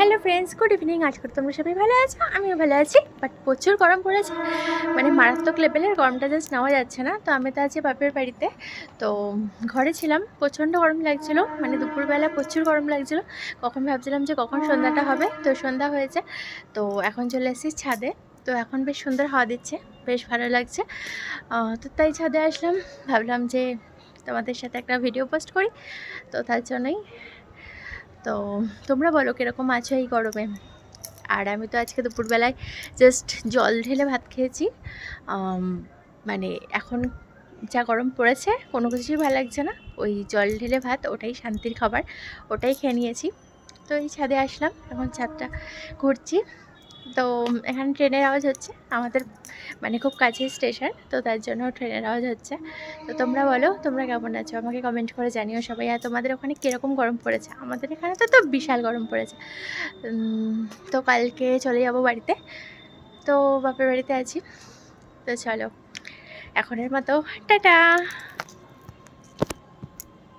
Hello friends, good evening. আজ করে তোমরা সবাই ভালো আছো, আমিও ভালো আছি। বাট প্রচুর গরম পড়েছে, মানে মারাত্মক লেভেলের গরমটা জাস্ট নেওয়া যাচ্ছে না। তো আমি তো আছি বাপের বাড়িতে, তো ঘরে ছিলাম, প্রচণ্ড গরম লাগছিলো, মানে দুপুরবেলা প্রচুর গরম লাগছিলো। কখন ভাবছিলাম যে কখন সন্ধ্যাটা হবে, তো সন্ধ্যা হয়েছে। তো এখন চলে এসেছি ছাদে। তো এখন বেশ সুন্দর হাওয়া দিচ্ছে, বেশ ভালো লাগছে। তো তাই ছাদে আসলাম, ভাবলাম যে তোমাদের সাথে একটা ভিডিও পোস্ট করি, তো তার জন্যই। তো তোমরা বলো কীরকম আছো এই গরমে। আর আমি তো আজকে দুপুরবেলায় জাস্ট জল ঢেলে ভাত খেয়েছি। মানে এখন যা গরম পড়েছে কোনো কিছুই ভালো লাগছে না, ওই জল ঢেলে ভাত ওটাই শান্তির খাবার, ওটাই খেয়ে নিয়েছি। তো এই ছাদে আসলাম, এখন ছাদটা ঘুরছি। তো এখানে ট্রেনের আওয়াজ হচ্ছে, আমাদের মানে খুব কাছে স্টেশন, তো তার জন্য ট্রেনের আওয়াজ হচ্ছে। তো তোমরা বলো তোমরা কেমন আছো, আমাকে কমেন্ট করে জানিও সবাই। আর তোমাদের ওখানে কীরকম গরম পড়েছে? আমাদের এখানে তো বিশাল গরম পড়েছে। তো কালকে চলে যাবো বাড়িতে, তো বাপের বাড়িতে আছি। তো চলো, এখনের মতো টাটা।